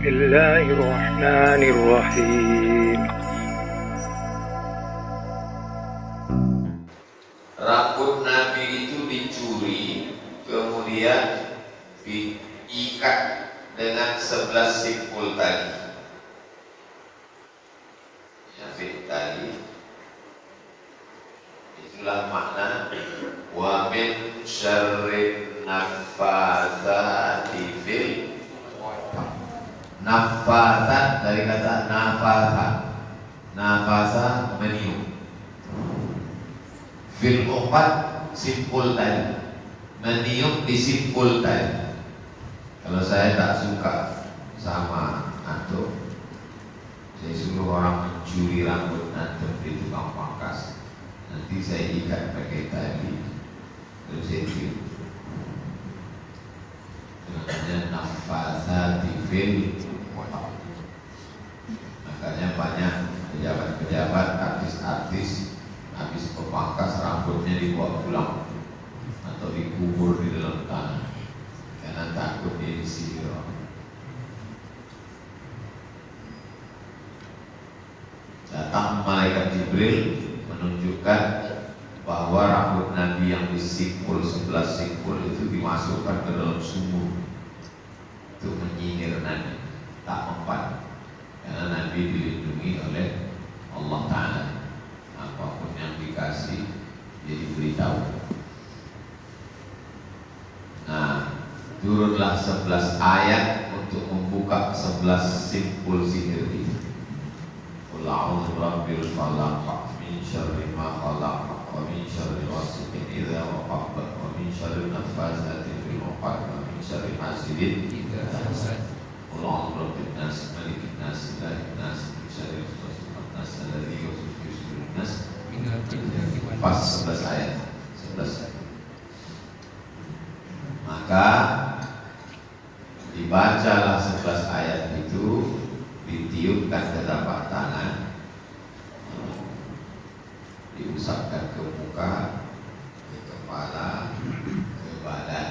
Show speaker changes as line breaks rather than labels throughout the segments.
Bismillahirrahmanirrahim.
Rambut Nabi itu dicuri, kemudian diikat dengan 11 simpul tali. Yang tadi itulah makna wa min syarrin naffatsati fil naffatsat, dari kata nafasa meniup, fil uqad simpul tadi, meniup di simpul tadi. Kalau saya tak suka sama antum, saya suruh orang mencuri rambut antum di tukang pangkas, nanti saya ikat pakai tali, terus saya tiup. Namanya nafasati fil. Makanya banyak pejabat-pejabat, artis-artis habis pemangkas rambutnya dibawa pulang atau dikubur di dalam tanah karena takut dia disihir. Datang malaikat Jibril menunjukkan bahwa rambut Nabi yang disimpul 11 simpul itu dimasukkan ke dalam sumur untuk menyihir Nabi, tak mempan, karena Nabi dilindungi oleh Allah Ta'ala. Apapun yang dikasih dia diberitahu. Nah, turunlah 11 ayat untuk membuka 11 simpul sihir itu. Qul a'udzu birabbil falaq min syarri ma khalaq wa min syarri ghasiqin idza waqab wa min syarri naffatsati fil 'uqad wa min syarri hasidin idza hasad. Qul a'udzu birabbin nas malikin nas ilahin nas min syarri waswasil nas alladzi yuwaswisu fi sudurin nas. Pas 11 ayat, 11 ayat. Maka dibacalah 11 ayat itu, ditiupkan ke telapak tangan, diusapkan ke muka, ke kepala, ke badan,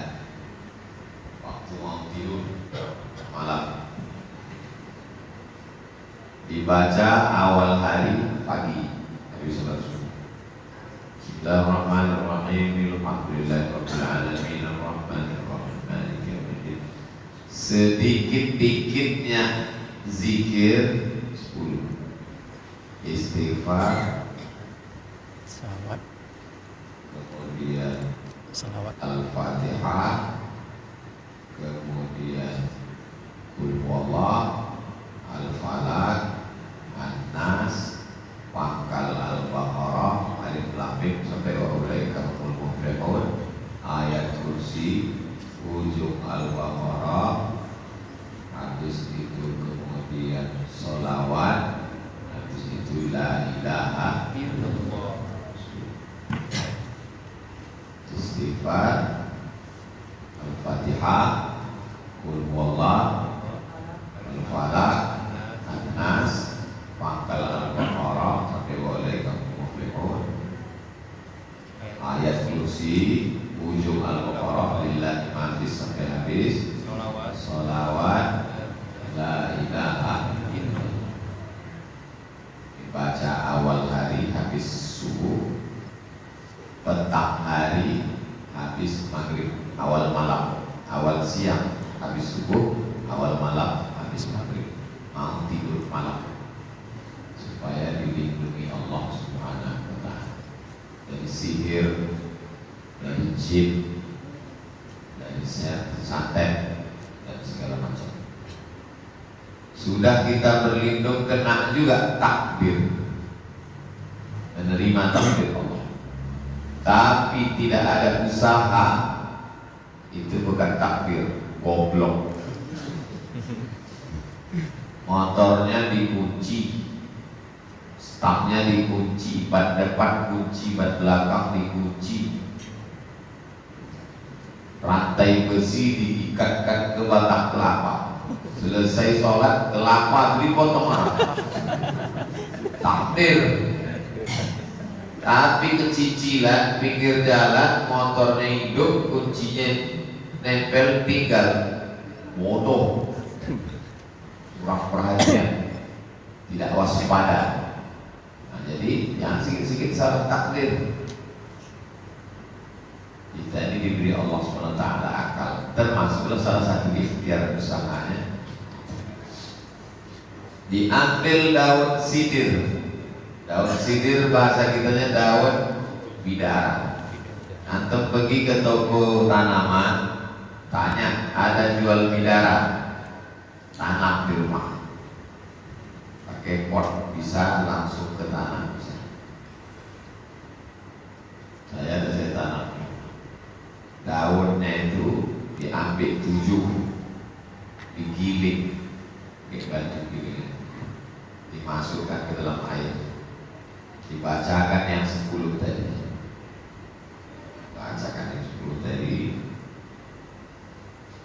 waktu mau tidur malam. Dibaca awal hari pagi, habis sholat subuh. Bismillahirrahmanirrahim. Alhamdulillahirabbil alamin arrahmanirrahim maliki yaumiddin. Sedikit-dikitnya zikir 10, istighfar,
salawat,
kemudian
salawat,
al-fatihah, kemudian qul huwallah, al-falaq, an-nas, pangkal al-baqarah, alif lam mim sampai wa ulaika humul muflihun, ayat kursi, ujung al-baqarah, habis itu kemudian sholawat, habis itu la ilaha illallah, istighfar, al-fatihah, qul huwallah, al-falaq, an-nas, pangkal al-baqarah sampai wa ulaika humul muflihun, ayat kursi, ujung al-baqarah, lillahi ma fis sampai habis, sholawat, la ilaha illallah. Dibaca awal hari habis subuh, petang hari habis maghrib, awal malam, awal siang habis subuh, awal malam habis maghrib, mau tidur malam, supaya dilindungi Allah Subhanahu wa ta'ala dari sihir, dari jin, dari santet dan segala macam. Sudah kita berlindung, kena juga takbir, menerima takbir Allah, tapi tidak ada usaha, itu bukan takbir, goblok. Motornya dikunci, stangnya dikunci, ban depan kunci, ban belakang dikunci, rantai besi diikatkan ke batang kelapa. Selesai sholat, kelapa dipotong orang. Takbir. Tapi kecicilan pinggir jalan, motornya hidup, kuncinya nempel, tinggal. Bodoh. kurang perhatian, tidak waspada. Nah, jadi jangan sikit-sikit salah takdir. Kita ini diberi Allah SWT akal, termasuklah salah satu ikhtiar bersamanya. Diambil daun sidir. Daun sidir bahasa kitanya daun bidara. Antum pergi ke toko tanaman, tanya ada jual bidara, tanam di rumah. Pakai pot bisa, langsung ke tanam bisa. Saya tanam. Daunnya itu diambil 7, digiling, digiling, dimasukkan ke dalam air, dibacakan yang 10 tadi, bacakan yang 10 tadi,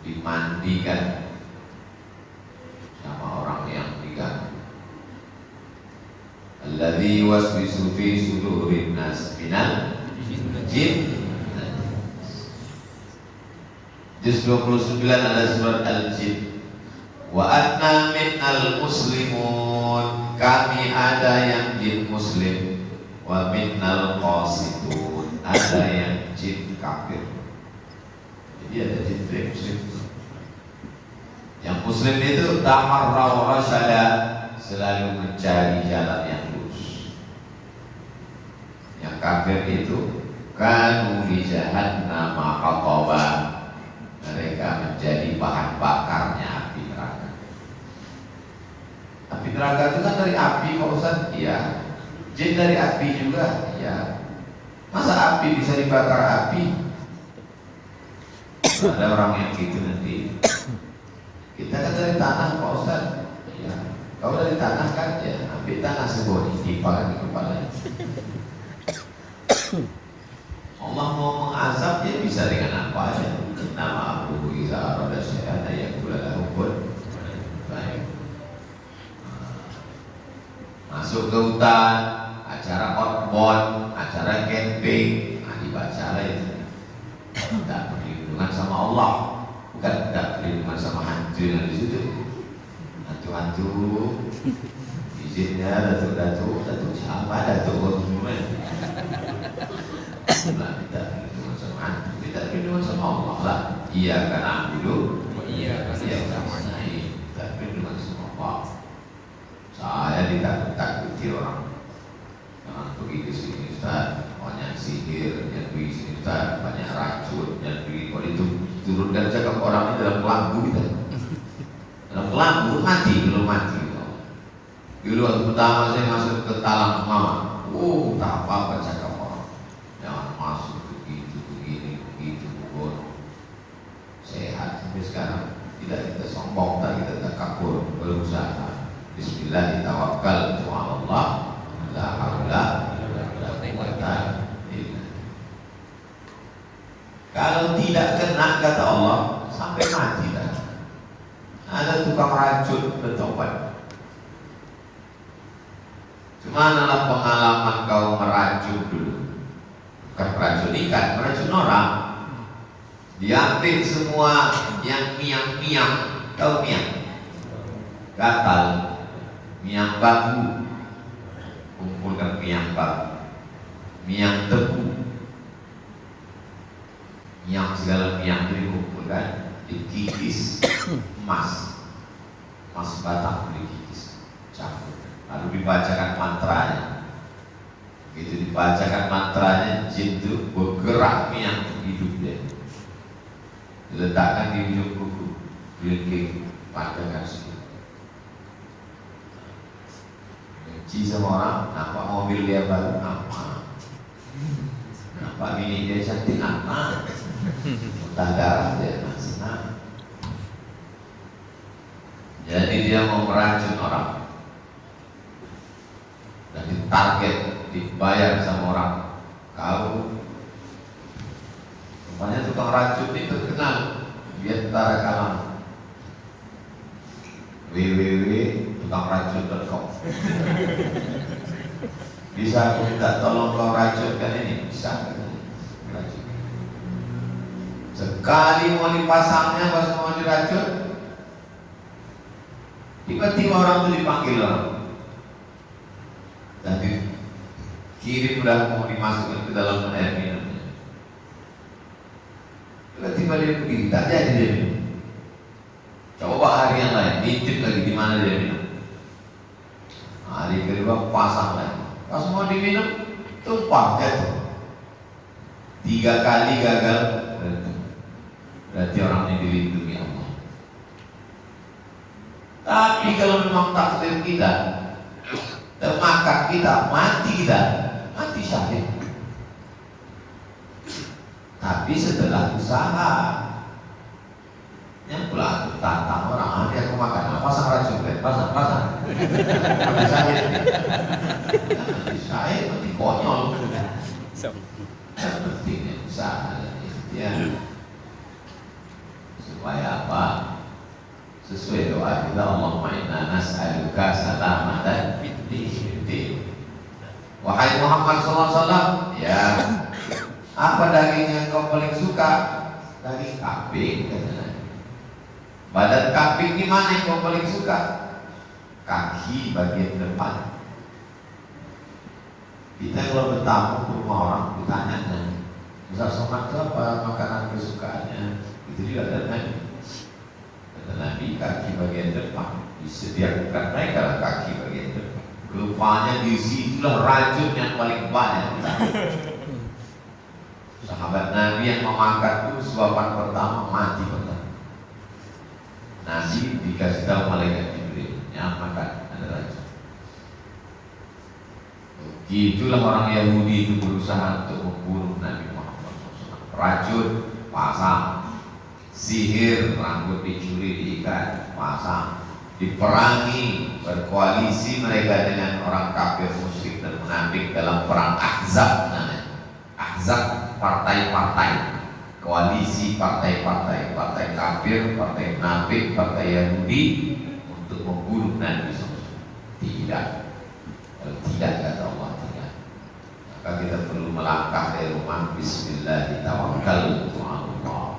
dimandikan sama orang yang diganggu. Alladzi waswisu fi sudurin nas minal jin. Juz 29 ada surat Al-Jin. Wa anna minnal muslimun, kami ada yang jin muslim. Wa minnal qasitun, ada yang jin kafir. Jadi ada jin muslim. Yang muslim itu taharraw rasyada, selalu mencari jalan yang lurus. Yang kafir itu kanu li jahannam haqaba, mereka menjadi bahan bakarnya api neraka. Api neraka itu kan dari api, Pak Ustaz? Iya. Jin dari api juga? Iya. Masa api bisa dibakar api? Ada orang yang gitu nanti. Kita kan dari tanah, Pak Ustaz? Iya. Kau dari tanah kan? Ya, ambil tanah sebuah ditimpakan di kepalanya. Allah mau mengazab, dia bisa dengan apa aja. Nama Abu Iza Arada Syahada yang gula lahukun. Baik. Masuk ke hutan, acara outbound, acara camping, nah dibaca lah itu. Tidak perlindungan sama Allah, bukan tidak perlindungan sama hantu yang di situ. Hantu-hantu, izinnya datuk siapa datuk konsumen. Nah, kita perlindungan sama hantu, kita perlindungan sama Allah lah. Iya karena dulu, iya sama saya, kita perlindungan sama Allah. Saya ditakut-takuti orang. Jangan pergi ke sini Ustaz, banyak sihir, yang pergi sini Ustaz, banyak racun, yang pergi. Kalau itu turunkan cakap orang ini dalam kelambu kita. Dalam kelambu mati, belum mati. Dulu waktu pertama saya masuk ke talang mama, tak apa-apa cakap orang. Jangan masuk begitu, begini, begitu, begitu. Sehat sampai sekarang. Tidak kita sombong, kita tak kabur, berusaha. Bismillah tawakkaltu 'ala Allah, la haula wala quwwata illa. Kalau tidak kena kata Allah sampai mati dah. Ada tukang racun bertobat. Cuma adalah pengalaman kau meracun dulu. Bukan meracun ikan, meracun orang. Diambil semua yang miang-miang, tahu miang? Gatal. Miang baku, kumpulkan miang baku, miang tebu, miang segala miang itu dikumpulkan, dikikis emas batang dikikis, campur, lalu dibacakan mantranya. Begitu dibacakan mantranya, jin itu bergerak miang hidup dia, diletakkan di ujung kuku, dilengking, panjangkan sedikit. Benci sama orang, nampak mobil dia baru, apa? Nampak bini dia cantik, apa? Muntah darah dia, senang. Jadi dia mau meracun orang, dan ditarget, dibayar sama orang. Kau, rupanya tukang racun itu terkenal, dia tentara kalam. www.tukangracun.com. Bisa aku minta tolong kau racunkan ini? Bisa. Racun. Sekali mau dipasangnya pas mau diracun, Tiba-tiba orang itu dipanggil orang. Dan kirim udah mau dimasukkan ke dalam air minumnya. Tiba-tiba dia pergi, tak jadi dia minum. Coba hari yang lain, nitip lagi di mana dia minum. Hari kedua pasang lagi. Pas mau diminum, tumpah jatuh. 3 kali gagal. Berarti orang ini dilindungi Allah. Tapi kalau memang takdir kita, termakan kita, mati syahid. Tapi setelah usaha, yang pula tantang orang, dia aku makan, pasang racun, pasang. Mati syahid, mati konyol. Pentingnya usaha dan ikhtiar. Supaya apa? Sesuai doa kita, Allahumma inna nas'aluka salamatan fid din. Wahai Muhammad SAW, ya, apa daging yang kau paling suka? Daging kambing, katanya. Badan kambing di mana yang kau paling suka? Kaki bagian depan. Kita kalau bertamu ke rumah orang, ditanya, Ustaz Somad itu apa makanan kesukaannya? Itu juga ada Nabi. Kata Nabi, kaki bagian depan disediakan mereka lah kaki bagian depan. Rupanya di situlah racun yang paling banyak. Sahabat Nabi yang memakan itu suapan pertama mati pertama. Nabi dikasih tahu malaikat Jibril, yang makan ada racun. Itulah orang Yahudi itu berusaha untuk membunuh Nabi Muhammad SAW. Racun pasang, sihir, rambut dicuri diikat, pasang, diperangi, berkoalisi mereka dengan orang kafir musyrik dan munafik dalam perang Ahzab namanya. Ahzab, partai-partai, koalisi partai-partai, partai kafir, partai munafik, partai Yahudi untuk membunuh Nabi SAW. Tidak, kalau tidak kata Allah tidak. Maka kita perlu melangkah dari rumah. Bismillahirrahmanirrahim.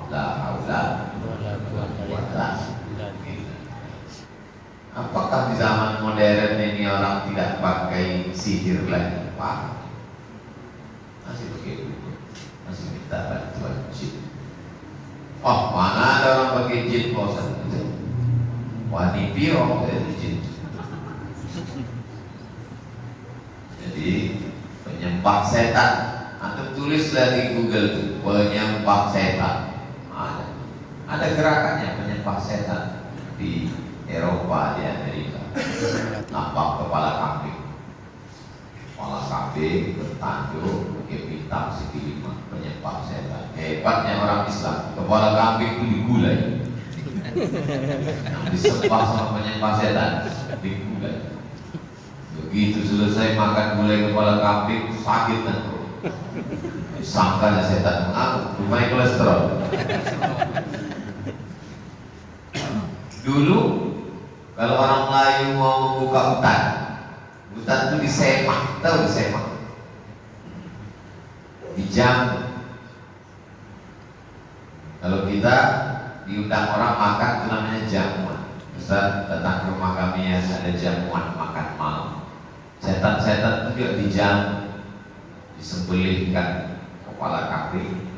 La haula wala quwwata illa billah. Apakah di zaman modern ini orang tidak pakai sihir lagi? Pak, masih pakai dulu, masih minta bantuan jin. Oh, mana ada orang pakai jin bosan itu? Wani piro itu jin. Jadi penyembah setan. Antum tulislah di Google tuh, penyembah setan. Ada gerakannya penyembah setan di Eropa, di Amerika. Nampak kepala kambing bertanduk pakai bintang segi 5, penyembah setan. Hebatnya orang Islam, kepala kambing itu digulai. Yang disembah sama penyembah setan digulai. Begitu selesai makan gulai kepala kambing, sakit dan disangkanya setan mengamuk, rupanya kolesterol. Dulu kalau orang Melayu mau membuka hutan itu disemak, tahu disemak? Dijamu. Kalau kita diundang orang makan itu namanya jamuan. Ustaz datang ke rumah kami ya, ada jamuan makan malam. Setan-setan itu juga dijamu, disembelihkan kepala kambing,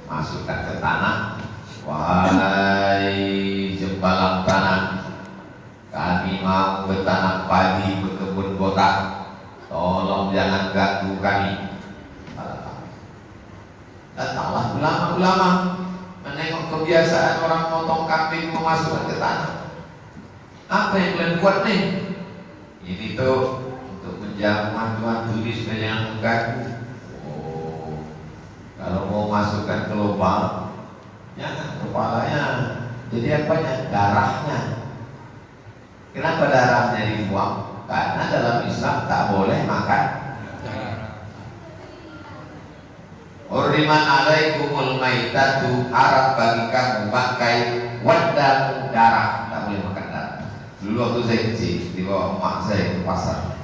masukkan ke tanah. Wahai jembalang tanah, kami mau bertanam padi, berkebun botak, tolong jangan ganggu kami. Datanglah ulama-ulama menengok kebiasaan orang potong kambing memasukkan ke tanah. Apa yang kalian buat nih? Ini tuh untuk menjamu hantu-hantu ini supaya jangan mengganggu. Oh, kalau mau masukkan ke lubang, jangan kepalanya, jadi apanya? Darahnya. Kenapa darahnya dibuang? Karena dalam Islam tak boleh makan. Uriman alaikumul maitatu, harap bagi kamu bangkai, wadamu, darah, tak boleh makan darah. Dulu waktu saya kecil, dibawa emak saya ke pasar,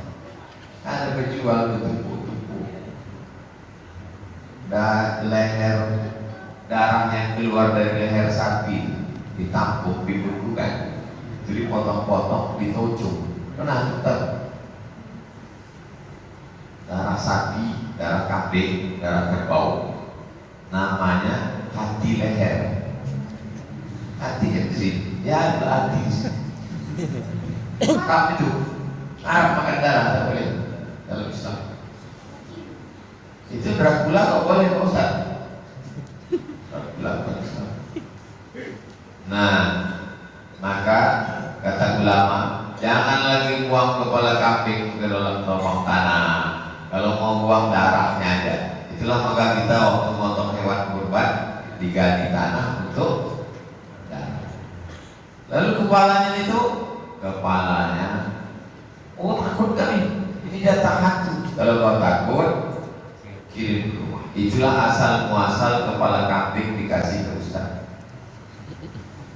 ada penjual tumpuk-tumpuk dan leher, darah yang keluar dari leher sapi ditampung, dibekukan itu dipotong-potong, ditocok. Pernah tetap darah sapi, darah kambing, darah kerbau, namanya hati leher. Hati yang di sini, ya hati di sini. Haram itu, haram makan darah, tak boleh dalam Islam. Itu Dracula kok boleh Pak Ustaz? Dracula bukan Islam. Nah, maka kata ulama, jangan lagi buang kepala kambing ke dalam terowong tanah. Kalau mau buang darahnya aja. Itulah maka kita waktu memotong hewan kurban digali tanah untuk darah. Lalu kepalanya, oh takut kami, ini jatah hantu. Kalau kau takut, kirim ke rumah. Itulah asal muasal kepala kambing dikasih ke Ustaz.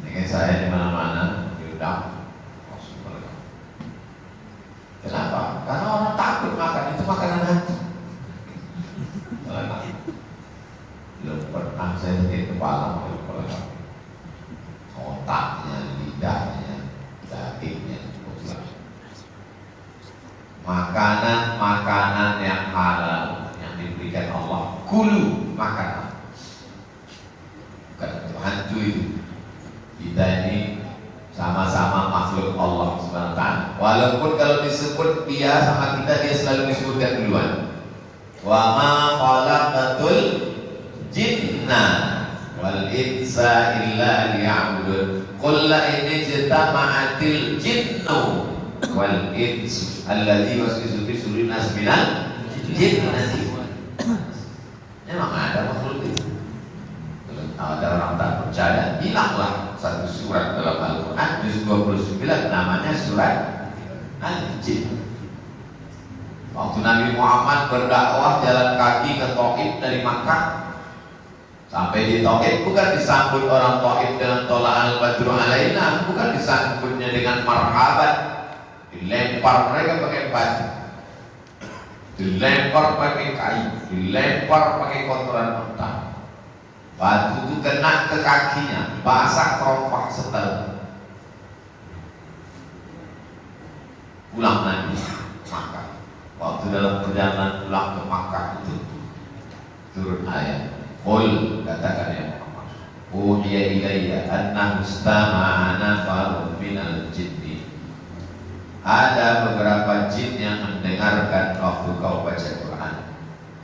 Dengan saya di mana-mana diundang. Kenapa? Karena orang takut makan itu makanan hantu. Belum pernah saya lihat kepala kambing, otaknya, lidahnya, dagingnya. Makanan yang halal yang diberikan Allah, kulu makan. Bukan untuk hantu itu. Kita ini sama-sama makhluk Allah SWT. Walaupun kalau disebut dia sama kita, dia selalu disebutkan duluan. Wa ma khalaqatul jinna wal insa illa liya'budun. Qul la in ijtama'atil jinnu wal insu alladzi waswisu fi sudurin nas minal jinnati. Memang ada makhluk itu. Kalau ada orang tak percaya, hilanglah satu surat dalam Al-Quran, juz 29, namanya surat Al-Jin. Waktu Nabi Muhammad berdakwah jalan kaki ke Taif dari Makkah, sampai di Taif bukan disambut orang Taif dengan tola'al badru alaina, bukan disambutnya dengan marhaban, dilempar mereka pakai batu, dilempar pakai kayu, dilempar pakai kotoran mentah. Batu itu kena ke kakinya, basah keropak setel. Pulang Nabi Makkah. Waktu dalam perjalanan pulang ke Makkah itu turun ayat. Qul, katakan ya Muhammad, uhiya ilayya annahu istama'ana nafarun minal jinni. Ada beberapa jin yang mendengarkan waktu kau baca Quran.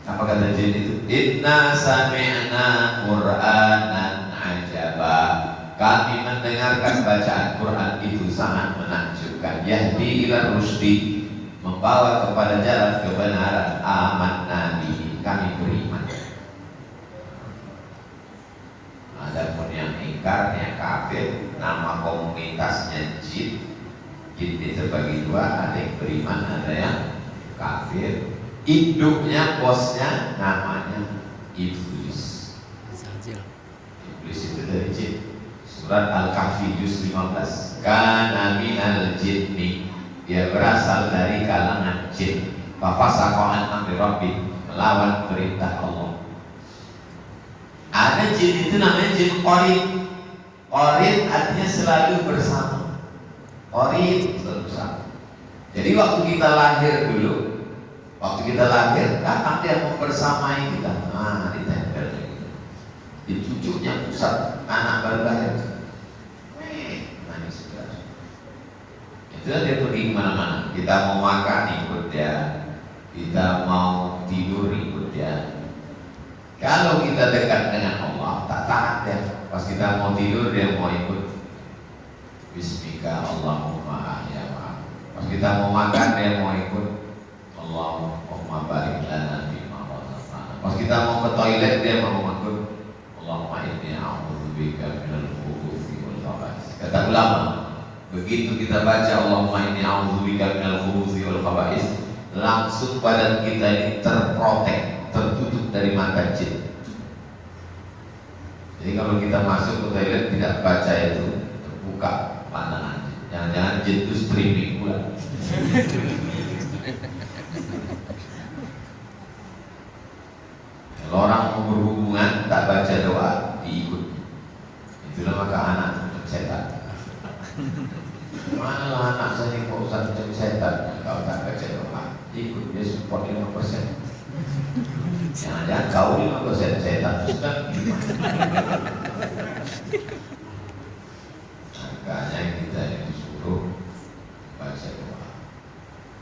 Apa kata jin itu? Inna sami'na Qur'anan ajaba. Kami mendengarkan bacaan Quran itu sangat menakjubkan. Yahdi ila rusdi, membawa kepada jalan kebenaran. Aman Nabi, kami beriman. Adapun yang ingkar, yang kafir, nama komunitasnya jin. Jin itu terbagi dua, ada yang beriman, ada yang kafir. Induknya, bosnya namanya Iblis. Iblis itu dari jin. Surat Al-Kahfi juz 15. Kana minal jinni, dia berasal dari kalangan jin. Fafasaqa an amri rabbi, melawan perintah Allah. Ada jin itu namanya jin qarin. Qarin artinya selalu bersama. Qarin selalu bersama. Jadi waktu kita lahir dulu, waktu kita lahir, datang dia membersamai kita. Nah, ditempel gitu. Di cucunya pusat anak baru lahir. Manis sekali. Itulah dia pergi kemana-mana. Kita mau makan ikut dia, kita mau tidur ikut dia. Kalau kita dekat dengan Allah, tak tahan dia. Pas kita mau tidur dia mau ikut. Bismika Allahumma ahya wa. Pas kita mau makan dia mau ikut. Allahumma barik lana fima razaqtana. Pas kita mau ke toilet dia mau ikut. Allahumma inni a'udzubika minal khubuthi wal khaba'is. Kata ulama, begitu kita baca Allahumma inni a'udzubika minal khubuthi wal khaba'is, langsung badan kita ini terprotek, tertutup dari mata jin. Jadi kalau kita masuk ke toilet tidak baca itu, terbuka pandangan. Jangan-jangan jin itu streaming pula. Kalau orang mau berhubungan tak baca doa, diikut. Itulah maka anak setan. setan. Kau tak baca doa, ikut dia support 5%. Jangan-jangan kau 5% setan sudah. Makanya kita disuruh baca doa.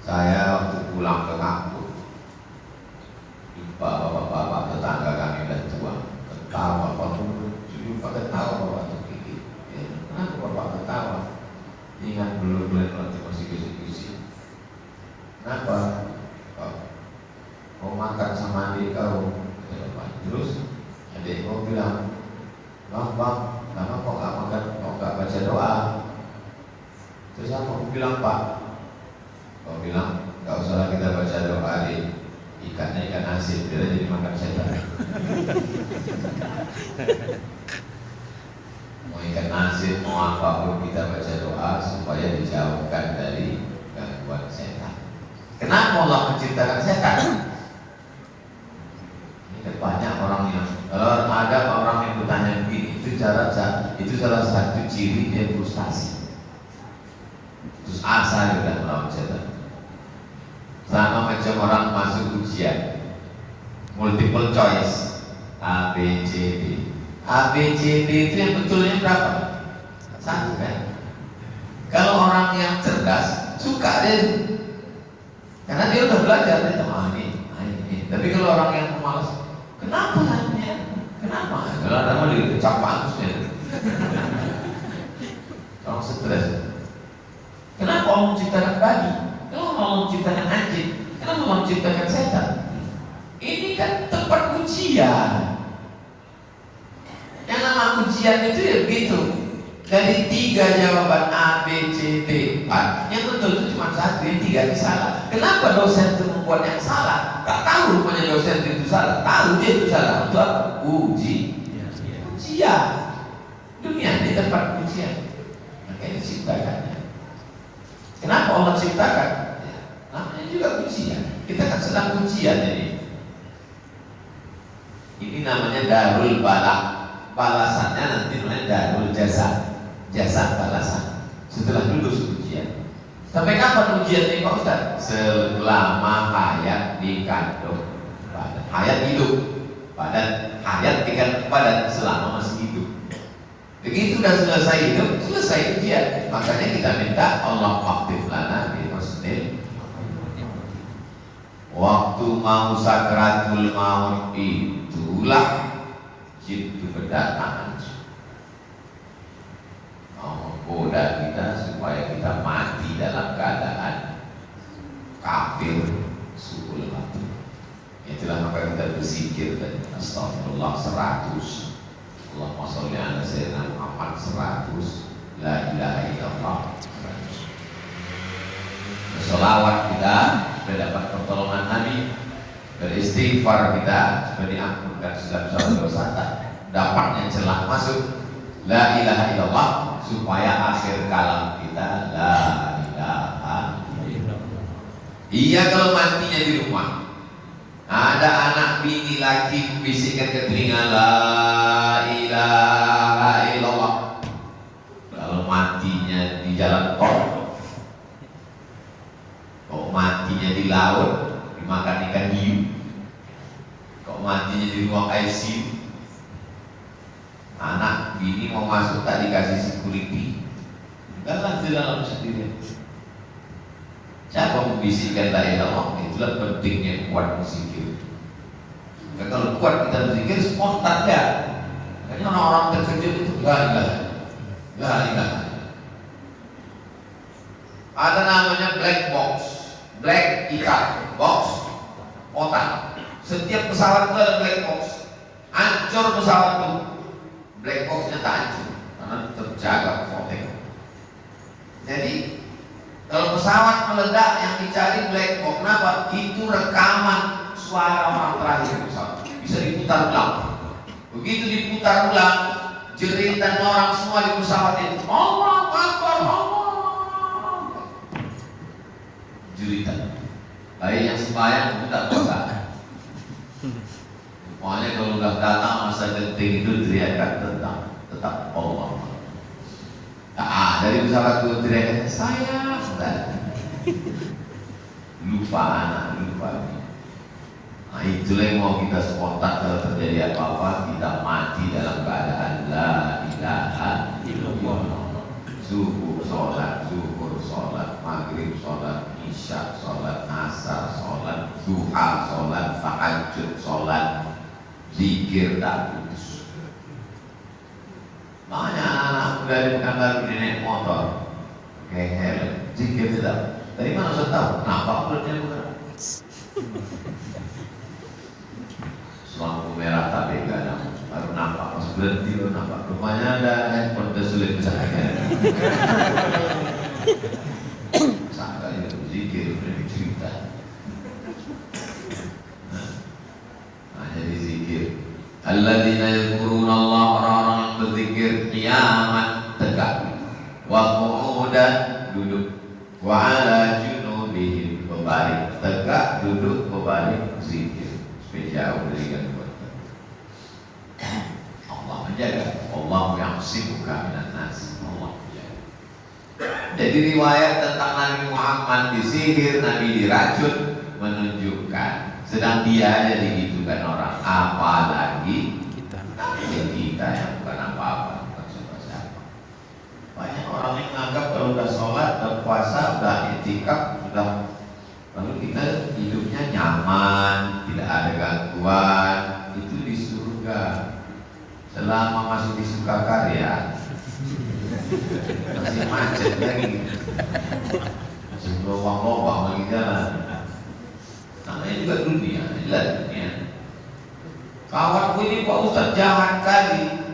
Saya waktu pulang ke kampung, jumpa bapak-bapak tetangga kami dan tua, ketawa, jumpa ketawa bapak tuh gigi. Kenapa bapak ketawa? Ingat belum waktu masih kecil-kecil. Kenapa? Mau makan sama adik kau. Terus adik kau bilang, bang, kenapa kau gak makan, kau gak baca doa? Terus aku bilang, Pak, kau bilang, gak usah kita baca doa, adik. Ikannya ikan asin, dia jadi makan setan. Mau ikan asin, mau apapun kita baca doa supaya dijauhkan dari gangguan setan. Kenapa Allah menciptakan setan? Ini banyak orang yang, kalau ada orang yang bertanya begini, itu salah satu ciri dia frustasi. Terus asa dia melawan setan. Sama macam orang masuk ujian multiple choice A, B, C, D. A, B, C, D itu yang betulnya berapa? 1 kan? Kalau orang yang cerdas suka dia, karena dia udah belajar dia tahu ini. Tapi kalau orang yang pemalas, kenapa hanya? Kenapa? Kalau ada mau dicap pantusnya. Orang stres. Kenapa Allah menciptakan babi? Kenapa Allah menciptakan anjing? Kenapa Allah menciptakan setan? Ini kan tempat ujian. Yang nama ujian itu ya begitu. Dari 3 jawaban A, B, C, D, 4, yang betul itu cuma 1, yang 3 itu salah. Kenapa dosen itu membuat yang salah? Tak tahu rupanya dosen itu salah. Tahu dia itu salah. Untuk apa? Ujian. Dunia ini tempat ujian. Makanya diciptakannya. Kenapa Allah ciptakan? Ya, namanya juga ujian. Kita kan sedang ujian ini. Ini namanya darul balak. Balasannya nanti namanya darul jasa. Jasa balasan. Setelah lulus ujian. Sampai kapan ujian ini Pak Ustaz? Selama hayat dikandung badan. Hayat hidup. Badan hayat dikandung badan selama masih hidup. Begitu sudah selesai hidup, selesai ujian. Makanya kita minta Allah aktif lana bi husnil. Waktu mau sakratul maut itulah jitu berdatangan. Mau menggoda kita supaya kita mati dalam keadaan kafir suul mati. Itulah maka kita berzikir dan astagfirullah 100. Allahumma sholli ala sayyidina Muhammad 100, la ilaha illallah 100. Bersolawat kita supaya dapat pertolongan Nabi, beristighfar kita supaya diampunkan segala dosa, dapatnya celah masuk la ilaha illallah supaya akhir kalam kita la ilaha illallah. Iya, kalau matinya di rumah ada anak bini lagi bisikkan ke telinga la ilaha illallah. Kalau matinya di jalan tol, kalau matinya di laut dimakan ikan hiu, kalau matinya di ruang ICU, anak bini mau masuk tak dikasih security, tinggallah di dalam sendiri. Siapa membisikkan la ilaha illallah? Itulah pentingnya kuat berzikir. Dan kalau kuat kita berzikir spontan ya. Makanya orang-orang terkejut itu la ilaha. Ada namanya black box, black ikat, box, otak. Setiap pesawat itu ada black box. Hancur pesawat itu, black boxnya tak hancur karena terjaga protek. Jadi kalau pesawat meledak yang dicari black box, kenapa? Itu rekaman suara orang terakhir pesawat. Bisa diputar ulang. Begitu diputar ulang, jeritan orang semua di pesawat itu, Allahu Akbar, Allah. Jeritan. Baik yang sembahyang tidak puasa. Pokoknya kalau sudah datang masa genting itu teriakan tetap Allah. Dari pesawat itu teriakan saya. Lupa anak, lupa. Nah itulah yang mau kita spontan kalau terjadi apa-apa, kita mati dalam keadaan la ilaha illallah. Subuh sholat, zuhur sholat, maghrib sholat, isya sholat, asar sholat, duha sholat, tahajud sholat, zikir tak putus. Makanya anak-anak muda di Pekanbaru ini naik motor, kayak helm, zikir tidak. Dari mana saya tahu? Nampak mulutnya bukan? Lampu merah tak beda, baru nampak, pas berhenti baru nampak. Rupanya ada handphone tersulit misalnya. Sangka itu zikir, ini cerita. Nah, jadi zikir. Alladzina yadhkuruna Allah, orang-orang yang berzikir qiyaman tegak, wa qu'udan duduk, wa ala junubihim berbalik, tegak duduk berbalik zikir. Jauh dari gangguan. Allah menjaga. Allah yang sibuka minan nas. Allah menjaga. Jadi riwayat tentang Nabi Muhammad disihir, Nabi diracun menunjukkan sedang dia aja digitukan orang. Apalagi kita yang bukan apa-apa, bukan siapa-siapa. Banyak orang yang menganggap kalau udah sholat, udah puasa, udah i'tikaf, sudah lalu kita hidupnya nyaman, tidak ada gangguan, itu di surga. Selama masih di Sukakarya, masih macet lagi, masih lubang-lubang lagi jalan. Namanya juga dunia, inilah dunia. Kawanku ini Pak Ustaz jahat kali.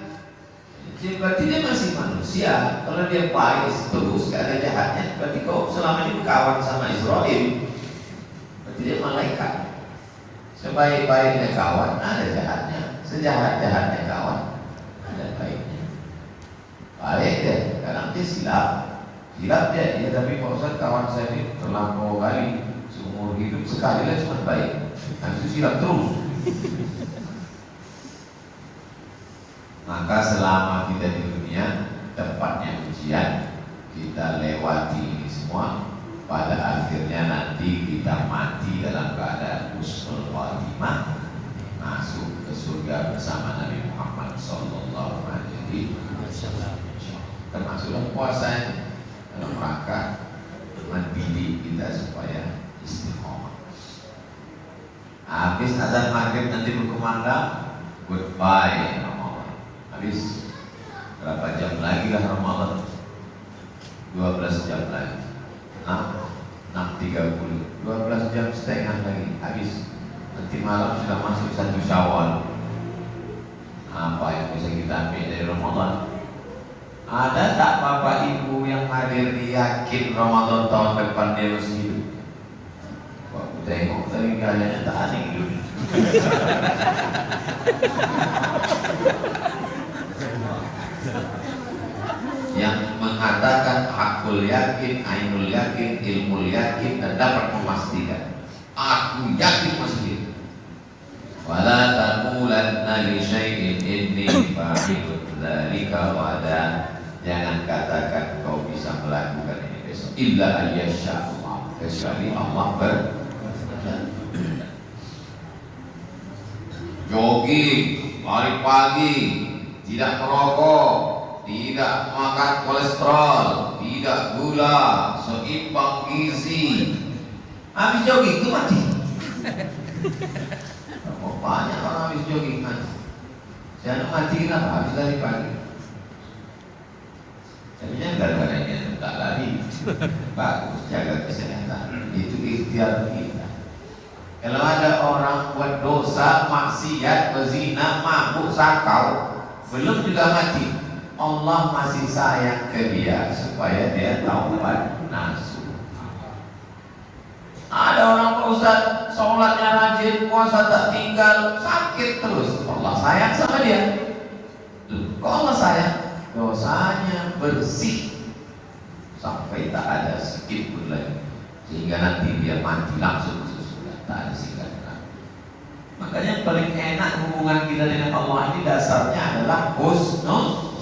Jadi berarti dia masih manusia. Kalau dia baik terus, gak ada jahatnya, berarti kau selama ini kawan sama Israel. Dia malaikat. Sebaik-baiknya kawan ada jahatnya, sejahat-jahatnya kawan ada baiknya. Baik dia, kadang dia silap dia, tapi Pak Ustaz kawan saya ini terlampau kali, seumur hidup sekali lah cuma baik, nanti silap terus. Maka selama kita di dunia, tempatnya ujian, kita lewati ini semua. Pada akhirnya nanti kita mati dalam keadaan husnul khatimah, masuk ke surga bersama Nabi Muhammad sallallahu alaihi wasallam. Termasuk puasa dalam rangka mendidik kita supaya istiqomah. Habis azan maghrib nanti berkumandang, goodbye Ramadan. Habis berapa jam lagi lah Ramadan? 12 jam lagi. 6.30, 12 jam setengah lagi habis. Nanti malam sudah masuk 1 Syawal. Apa yang bisa kita ambil dari Ramadan? Ada tak bapak ibu yang hadir yakin Ramadan tahun depan dia masih hidup? Wah, tengok tadi gayanya tak aneh hidup. Yang mengatakan hakul yakin, ainul yakin, ilmul yakin, dan dapat memastikan aku yakin masih hidup. Wala taqulanna li syai'in inni fa'ilun dzalika ghadan. Jangan katakan kau bisa melakukan ini besok illa ayyasha Allah, kecuali Allah berkehendak. Jogging, lari pagi, tidak merokok, tidak makan kolesterol, tidak gula, seimbang gizi. Habis jogging itu mati. Banyak orang habis jogging mati. Jangan mati kenapa? Habis lari pagi. Jadinya gara-gara ini tak lari. Bagus, jaga kesehatan. Itu ikhtiar kita. Kalau ada orang buat dosa, maksiat, berzina, mabuk, sakau, belum juga mati, Allah masih sayang ke dia supaya dia taubat nasuh. Ada orang Pak Ustaz, sholatnya rajin, puasa tak tinggal, sakit terus, Allah sayang sama dia. Kok Allah sayang? Dosanya bersih sampai tak ada sedikit pun lagi, sehingga nanti dia mati langsung sesudah tak ada singkatan. Makanya paling enak hubungan kita dengan Allah ini dasarnya adalah husnul.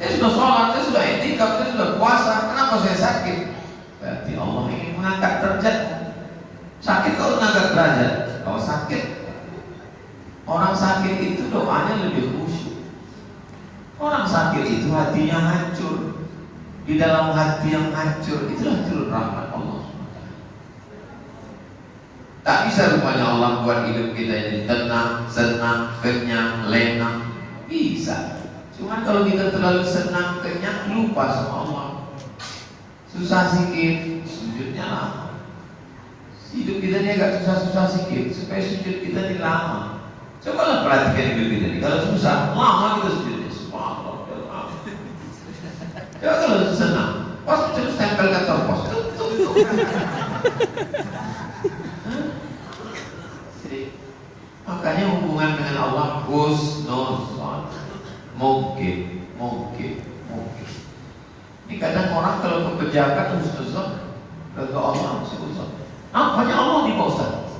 Saya sudah sholat, saya sudah i'tikaf, saya sudah puasa, kenapa saya sakit? Berarti Allah ingin mengangkat derajat. Sakit kalau mengangkat derajat. Kalau sakit, orang sakit itu doanya lebih khusyuk. Orang sakit itu hatinya hancur. Di dalam hati yang hancur itulah turun rahmat Allah. Tak bisa rupanya Allah buat hidup kita ini tenang, senang, kenyang, lengah. Bisa. Cuman kalau kita terlalu senang, kenyang, lupa sama Allah. Susah sikit, sujudnya lama. Hidup kita ini agak susah-susah sikit supaya sujud kita ini lama. Cobalah perhatikan hidup kita ini. Kalau susah, lama kita sujudnya. Subhanallah. Coba kalau senang, pas terus tempel kantor pos. Jadi, makanya hubungan dengan Allah husnuzon. Mungkin. Ini kadang orang kalau ke pejabat husnuzon, ke Allah husnuzon. Hanya Allah di Pak Ustaz.